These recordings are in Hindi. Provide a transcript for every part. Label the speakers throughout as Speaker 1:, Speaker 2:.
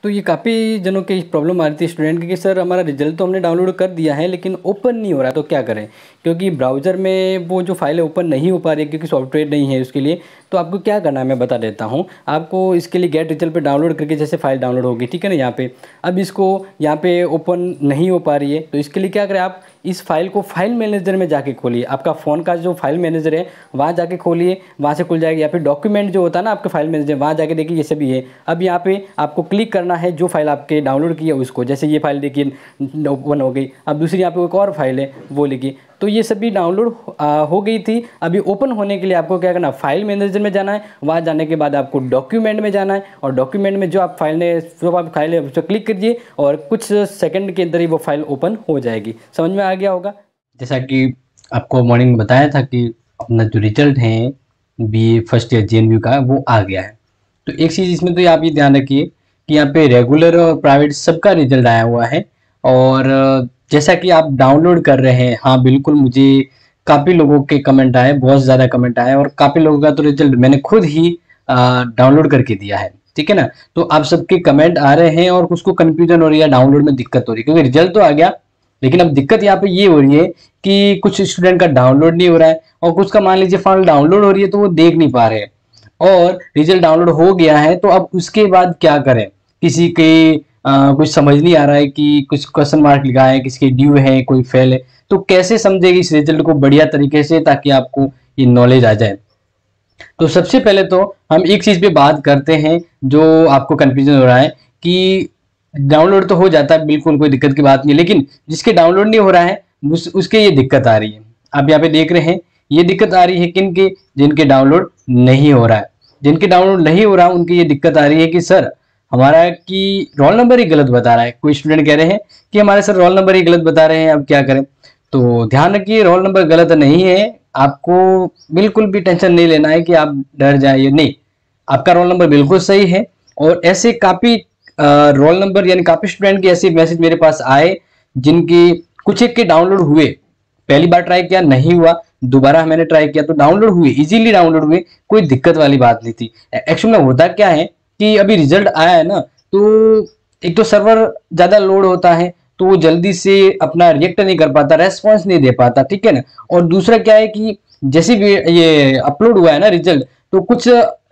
Speaker 1: तो ये काफ़ी जनों की प्रॉब्लम आ रही थी स्टूडेंट की कि सर हमारा रिजल्ट तो हमने डाउनलोड कर दिया है लेकिन ओपन नहीं हो रहा, तो क्या करें? क्योंकि ब्राउज़र में वो जो फाइल है ओपन नहीं हो पा रही है क्योंकि सॉफ्टवेयर नहीं है उसके लिए। तो आपको क्या करना है मैं बता देता हूँ। आपको इसके लिए गेट रिजल्ट पे डाउनलोड करके जैसे फाइल डाउनलोड होगी, ठीक है ना, यहाँ पे अब इसको यहाँ पे ओपन नहीं हो पा रही है, तो इसके लिए क्या करें आप इस फाइल को फाइल मैनेजर में जाके खोलिए। आपका फ़ोन का जो फाइल मैनेजर है वहाँ जाके खोलिए, वहाँ से खुल जाएगा। या फिर डॉक्यूमेंट जो होता है ना आपके फाइल मैनेजर, वहाँ जाके देखिए ये सभी है। अब यहाँ पे आपको क्लिक करना है जो फाइल आपके डाउनलोड की है उसको, जैसे ये फाइल देखिए ओपन हो गई। अब दूसरी यहाँ पे एक और फाइल है वो लिखिए। तो ये सभी डाउनलोड हो गई थी। अभी ओपन होने के लिए आपको क्या करना, फाइल मैनेजर में जाना है। वहाँ जाने के बाद आपको डॉक्यूमेंट में जाना है और डॉक्यूमेंट में जो आप फाइल है उस पर क्लिक कीजिए और कुछ सेकंड के अंदर ही वो फाइल ओपन हो जाएगी। समझ में आ गया होगा।
Speaker 2: जैसा कि आपको मॉर्निंग में बताया था कि अपना जो रिजल्ट है बीए फर्स्ट ईयर जेएनयू का वो आ गया है। तो एक चीज़ इसमें तो आप ये ध्यान रखिए कि यहाँ पे रेगुलर और प्राइवेट सबका रिजल्ट आया हुआ है। और जैसा कि आप डाउनलोड कर रहे हैं, हाँ बिल्कुल, मुझे काफ़ी लोगों के कमेंट आए, बहुत ज़्यादा कमेंट आए और काफ़ी लोगों का तो रिजल्ट मैंने खुद ही डाउनलोड करके दिया है, ठीक है ना। तो आप सबके कमेंट आ रहे हैं और उसको कन्फ्यूजन हो रही है, डाउनलोड में दिक्कत हो रही है, क्योंकि रिजल्ट तो आ गया लेकिन अब दिक्कत यहाँ पे ये हो रही है कि कुछ स्टूडेंट का डाउनलोड नहीं हो रहा है और कुछ का मान लीजिए फाइल डाउनलोड हो रही है तो वो देख नहीं पा रहे हैं। और रिजल्ट डाउनलोड हो गया है तो अब उसके बाद क्या करें, किसी के कुछ समझ नहीं आ रहा है कि कुछ क्वेश्चन मार्क लिखा है, किसी के ड्यू है, कोई फेल है, तो कैसे समझेगी इस रिजल्ट को बढ़िया तरीके से ताकि आपको ये नॉलेज आ जाए। तो सबसे पहले तो हम एक चीज पे बात करते हैं जो आपको कंफ्यूजन हो रहा है कि डाउनलोड तो हो जाता है, बिल्कुल कोई दिक्कत की बात नहीं, लेकिन जिसके डाउनलोड नहीं हो रहा है उसके ये दिक्कत आ रही है। आप यहाँ पे देख रहे हैं ये दिक्कत आ रही है किनके, जिनके डाउनलोड नहीं हो रहा है। जिनके डाउनलोड नहीं हो रहा उनकी ये दिक्कत आ रही है कि सर हमारा कि रोल नंबर ही गलत बता रहा है। कोई स्टूडेंट कह रहे हैं कि हमारे सर रोल नंबर ही गलत बता रहे हैं, अब क्या करें। तो ध्यान रखिए रोल नंबर गलत नहीं है, आपको बिल्कुल भी टेंशन नहीं लेना है कि आप डर जाइए, नहीं, आपका रोल नंबर बिल्कुल सही है। और ऐसे काफी रोल नंबर यानी काफी स्टूडेंट के ऐसे मैसेज मेरे पास आए जिनके कुछ एक के डाउनलोड हुए, पहली बार ट्राई किया नहीं हुआ, दोबारा मैंने ट्राई किया तो डाउनलोड हुए, इजीली डाउनलोड हुए, कोई दिक्कत वाली बात नहीं थी। एक्चुअली में होता क्या है कि अभी रिजल्ट आया है ना, तो एक तो सर्वर ज्यादा लोड होता है तो वो जल्दी से अपना रिएक्ट नहीं कर पाता, रेस्पॉन्स नहीं दे पाता, ठीक है ना। और दूसरा क्या है कि जैसे भी ये अपलोड हुआ है ना रिजल्ट, तो कुछ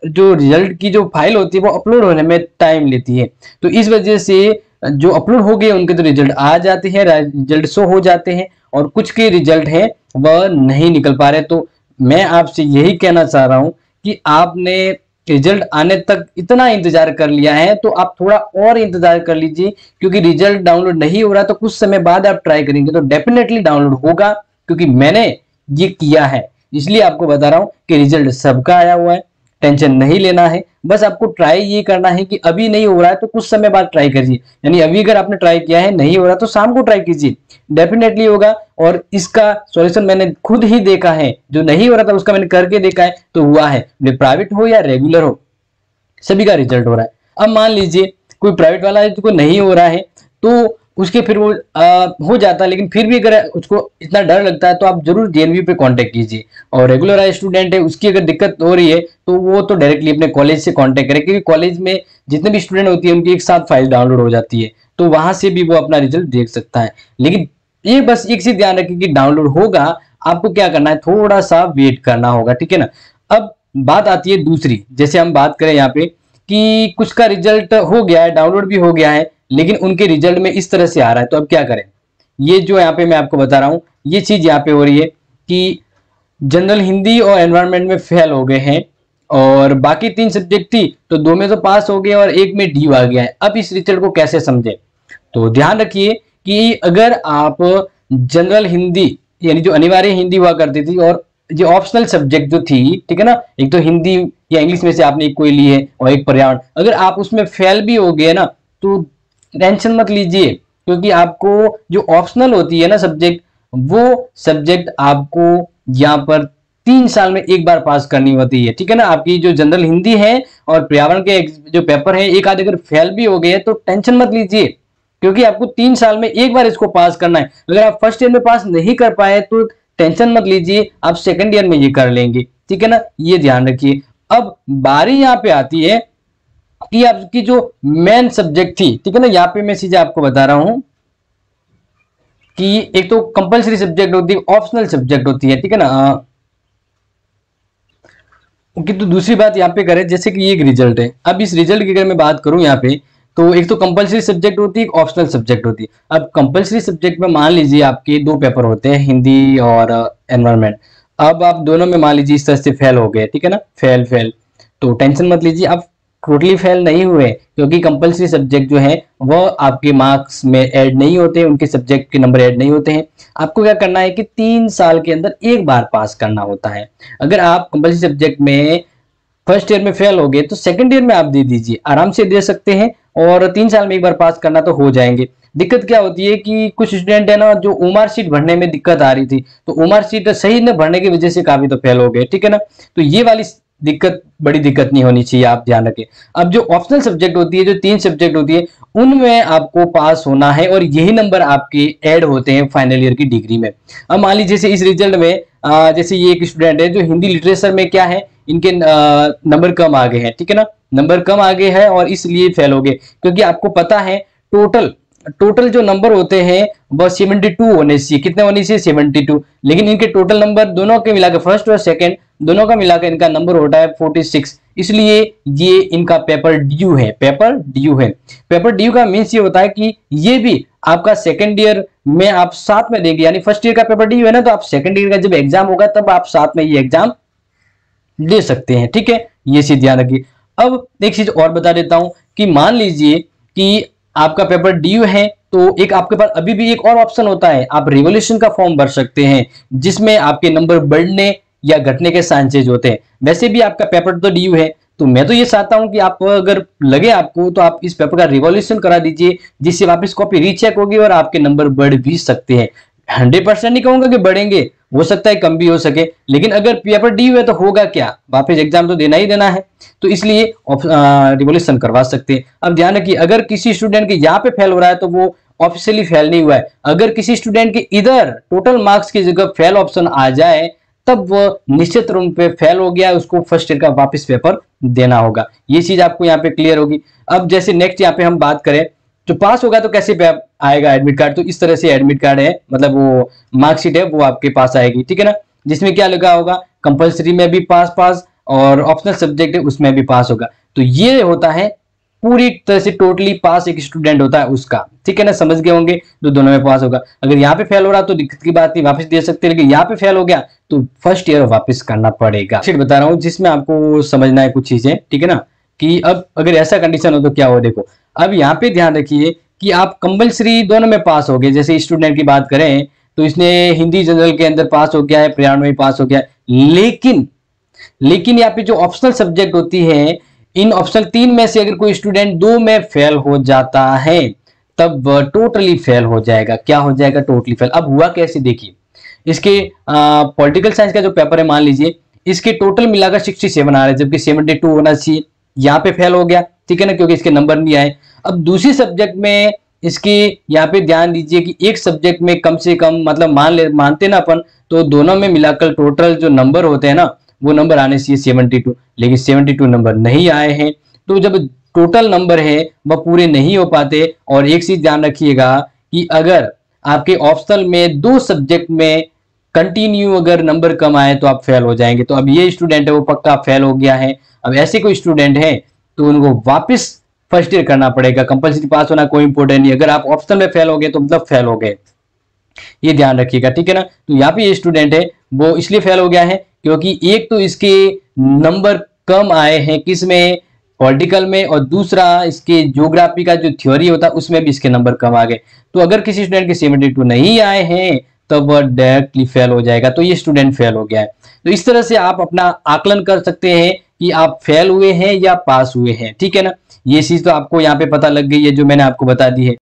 Speaker 2: जो रिजल्ट की जो फाइल होती है वो अपलोड होने में टाइम लेती है। तो इस वजह से जो अपलोड हो गए उनके तो रिजल्ट आ जाते हैं, रिजल्ट शो हो जाते हैं, और कुछ के रिजल्ट हैं वह नहीं निकल पा रहे। तो मैं आपसे यही कहना चाह रहा हूं कि आपने रिजल्ट आने तक इतना इंतजार कर लिया है तो आप थोड़ा और इंतजार कर लीजिए, क्योंकि रिजल्ट डाउनलोड नहीं हो रहा तो कुछ समय बाद आप ट्राई करेंगे तो डेफिनेटली डाउनलोड होगा, क्योंकि मैंने ये किया है। इसलिए आपको बता रहा हूं कि रिजल्ट सबका आया हुआ है, टेंशन नहीं लेना है। बस आपको ट्राई ये करना है कि अभी नहीं हो रहा है तो कुछ समय बाद ट्राई करिए, यानी अभी अगर आपने ट्राई किया है नहीं हो रहा तो शाम को ट्राई कीजिए, डेफिनेटली होगा। और इसका सॉल्यूशन मैंने खुद ही देखा है, जो नहीं हो रहा था उसका मैंने करके देखा है तो हुआ है, प्राइवेट हो या रेगुलर हो सभी का रिजल्ट हो रहा है। अब मान लीजिए कोई प्राइवेट वाला है तो कोई नहीं हो रहा है तो उसके फिर वो हो जाता है, लेकिन फिर भी अगर उसको इतना डर लगता है तो आप जरूर जेएनयू पे कांटेक्ट कीजिए। और रेगुलर स्टूडेंट है उसकी अगर दिक्कत हो रही है तो वो तो डायरेक्टली अपने कॉलेज से कांटेक्ट करें, क्योंकि कॉलेज में जितने भी स्टूडेंट होती है उनकी एक साथ फाइल डाउनलोड हो जाती है, तो वहां से भी वो अपना रिजल्ट देख सकता है। लेकिन ये बस एक चीज ध्यान रखिए कि डाउनलोड होगा, आपको क्या करना है, थोड़ा सा वेट करना होगा, ठीक है ना। अब बात आती है दूसरी, जैसे हम बात करें यहाँ पे कि कुछ का रिजल्ट हो गया है, डाउनलोड भी हो गया है, लेकिन उनके रिजल्ट में इस तरह से आ रहा है, तो अब क्या करें। ये जो यहाँ पे मैं आपको बता रहा हूं ये चीज यहाँ पे हो रही है कि जनरल हिंदी और एनवायरनमेंट में फेल हो गए हैं और बाकी 3 सब्जेक्ट थी तो 2 में तो पास हो गए और 1 में डी आ गया है। अब इस रिजल्ट को कैसे समझे, तो ध्यान रखिए कि अगर आप जनरल हिंदी यानी जो अनिवार्य हिंदी हुआ करती थी और जो ऑप्शनल सब्जेक्ट जो थी, ठीक है ना, एक तो हिंदी या इंग्लिश में से आपने एक कोई ली है और एक पर्यावरण, अगर आप उसमें फेल भी हो गए ना तो टेंशन मत लीजिए, क्योंकि आपको जो ऑप्शनल होती है ना सब्जेक्ट, वो सब्जेक्ट आपको यहाँ पर 3 साल में एक बार पास करनी होती है, ठीक है ना। आपकी जो जनरल हिंदी है और पर्यावरण के जो पेपर है एक आध अगर फेल भी हो गए तो टेंशन मत लीजिए, क्योंकि आपको 3 साल में एक बार इसको पास करना है। अगर आप फर्स्ट ईयर में पास नहीं कर पाए तो टेंशन मत लीजिए, आप सेकंड ईयर में ये कर लेंगे, ठीक है ना, ये ध्यान रखिए। अब बारी यहाँ पे आती है कि आपकी जो मेन सब्जेक्ट थी, ठीक है ना, यहाँ पे मैं चीजें आपको बता रहा हूं कि एक तो कंपलसरी सब्जेक्ट होती है, ऑप्शनल सब्जेक्ट होती है, ठीक है ना। ओके, तो दूसरी बात यहाँ पे करें, जैसे कि ये एक रिजल्ट है। अब इस रिजल्ट की अगर मैं बात करूं यहाँ पे, तो एक तो कंपलसरी सब्जेक्ट होती है, एक ऑप्शनल सब्जेक्ट होती है। अब कंपलसरी सब्जेक्ट में मान लीजिए आपके 2 पेपर होते हैं, हिंदी और एनवायरमेंट। अब आप दोनों में मान लीजिए इस तरह से फेल हो गए, ठीक है ना, फेल फेल, तो टेंशन मत लीजिए, आप टोटली फेल नहीं हुए, क्योंकि कंपलसरी सब्जेक्ट जो है वो आपके मार्क्स में ऐड नहीं होते हैं, उनके सब्जेक्ट के नंबर ऐड नहीं होते हैं। आपको क्या करना है कि 3 साल के अंदर एक बार पास करना होता है। अगर आप कंपलसरी सब्जेक्ट में फर्स्ट ईयर में फेल हो गए तो सेकंड ईयर में आप दे दीजिए, आराम से दे सकते हैं, और 3 साल में एक बार पास करना तो हो जाएंगे। दिक्कत क्या होती है कि कुछ स्टूडेंट है ना, जो ओमार शीट भरने में दिक्कत आ रही थी, तो ओमार शीट सही न भरने की वजह से काफी तो फेल हो गए, ठीक है ना। तो ये वाली दिक्कत, बड़ी दिक्कत नहीं होनी चाहिए, आप ध्यान रखें। अब जो ऑप्शनल सब्जेक्ट होती है, जो 3 सब्जेक्ट होती है, उनमें आपको पास होना है, और यही नंबर आपके ऐड होते हैं फाइनल ईयर की डिग्री में। अब मान लीजिए जैसे इस रिजल्ट में जैसे ये एक स्टूडेंट है जो हिंदी लिटरेचर में क्या है, इनके नंबर कम आ गए हैं, ठीक है ना, नंबर कम आ गए हैं और इसलिए फेल हो गए। क्योंकि आपको पता है टोटल जो नंबर होते हैं वह 72 होने चाहिए, कितने होने चाहिए, 72, लेकिन इनके टोटल नंबर दोनों के मिलाकर, फर्स्ट और सेकंड दोनों का मिलाकर इनका नंबर होता है 46, इसलिए ये इनका पेपर ड्यू है, पेपर ड्यू है। पेपर ड्यू का मीन्स ये होता है कि ये भी आपका सेकंड ईयर में आप साथ में देंगे, यानी फर्स्ट ईयर का पेपर ड्यू है ना, तो आप सेकंड ईयर का जब एग्जाम होगा तब आप साथ में ये एग्जाम दे सकते हैं, ठीक है, ये चीज ध्यान रखिए। अब एक चीज और बता देता हूं कि मान लीजिए कि आपका पेपर ड्यू है, तो एक आपके पास अभी भी एक और ऑप्शन होता है, आप रिवोल्यूशन का फॉर्म भर सकते हैं, जिसमें आपके नंबर बढ़ने या घटने के चांसेज होते हैं। वैसे भी आपका पेपर तो ड्यू है, तो मैं तो ये चाहता हूं कि आप अगर लगे आपको तो आप इस पेपर का रिवोल्यूशन करा दीजिए, जिससे वापस कॉपी रीचेक होगी और आपके नंबर बढ़ भी सकते हैं। 100% नहीं कहूंगा कि बढ़ेंगे, हो सकता है कम भी हो सके, लेकिन अगर पेपर ड्यू है तो होगा क्या, वापस एग्जाम तो देना ही देना है, तो इसलिए रिवोल्यूशन करवा सकते हैं। अब ध्यान रखिए, अगर किसी स्टूडेंट के यहाँ पे फेल हो रहा है तो वो ऑफिशियली फेल नहीं हुआ है। अगर किसी स्टूडेंट के इधर टोटल मार्क्स की जगह फेल ऑप्शन आ जाए, तब वो निश्चित रूप पे फेल हो गया, उसको फर्स्ट ईयर का वापस पेपर देना होगा। ये चीज आपको यहाँ पे क्लियर होगी। अब जैसे नेक्स्ट यहाँ पे हम बात करें, जो पास होगा तो कैसे आएगा एडमिट कार्ड, तो इस तरह से एडमिट कार्ड है, मतलब वो मार्कशीट है वो आपके पास आएगी, ठीक है ना, जिसमें क्या लिखा होगा, कंपलसरी में भी पास पास, और ऑप्शनल सब्जेक्ट है उसमें भी पास होगा। तो ये होता है पूरी तरह से टोटली पास एक स्टूडेंट होता है उसका, ठीक है ना, समझ गए होंगे, तो दोनों में पास होगा। अगर यहाँ पे फेल हो रहा तो दिक्कत की बात नहीं, वापस दे सकते, लेकिन यहाँ पे फेल हो गया तो फर्स्ट ईयर वापस करना पड़ेगा। बता रहा हूँ जिसमें आपको समझना है कुछ चीजें, ठीक है ना, कि अब अगर ऐसा कंडीशन हो तो क्या हो। देखो, अब यहाँ पे ध्यान रखिए कि आप कंपलसरी दोनों में पास हो गए। जैसे स्टूडेंट की बात करें तो इसने हिंदी जनरल के अंदर पास हो गया है, पर्यावरण में पास हो गया है, लेकिन यहाँ पे जो ऑप्शनल सब्जेक्ट होती है, इन ऑप्शनल 3 में से अगर कोई स्टूडेंट 2 में फेल हो जाता है तब टोटली फेल हो जाएगा। क्या हो जाएगा, टोटली फेल। अब हुआ कैसे, देखिए, इसके पॉलिटिकल साइंस का जो पेपर है, मान लीजिए इसके टोटल मिलाकर 67 आ रहे हैं, जबकि 72 होना चाहिए, यहाँ पे फेल हो गया, ठीक है ना, क्योंकि इसके नंबर नहीं आए। अब दूसरी सब्जेक्ट में इसके यहाँ पे ध्यान दीजिए कि एक सब्जेक्ट में कम से कम, मतलब मानते ना अपन, तो दोनों में मिलाकर टोटल जो नंबर होते हैं ना, वो नंबर आने चाहिए 72, लेकिन 72 नंबर नहीं आए हैं। तो जब टोटल नंबर है वह पूरे नहीं हो पाते। और एक चीज ध्यान रखिएगा कि अगर आपके ऑप्शनल में 2 सब्जेक्ट में कंटिन्यू अगर नंबर कम आए तो आप फेल हो जाएंगे। तो अब ये स्टूडेंट है वो पक्का फेल हो गया है। अब ऐसे कोई स्टूडेंट है तो उनको वापस फर्स्ट ईयर करना पड़ेगा। कंपलसरी पास होना कोई इंपॉर्टेंट नहीं, अगर आप ऑप्शनल में फेल हो गए तो मतलब फेल हो गए, ये ध्यान रखिएगा, ठीक है ना। तो यहाँ पे ये स्टूडेंट है वो इसलिए फेल हो गया है क्योंकि एक तो इसके नंबर कम आए हैं किसमें, पॉलिटिकल में, और दूसरा इसके ज्योग्राफी का जो थ्योरी होता है उसमें भी इसके नंबर कम आ गए। तो अगर किसी स्टूडेंट के 72 नहीं आए हैं तब वह डायरेक्टली फेल हो जाएगा। तो ये स्टूडेंट फेल हो गया है। तो इस तरह से आप अपना आकलन कर सकते हैं कि आप फेल हुए हैं या पास हुए हैं, ठीक है ना। ये चीज तो आपको यहाँ पे पता लग गई है जो मैंने आपको बता दी है।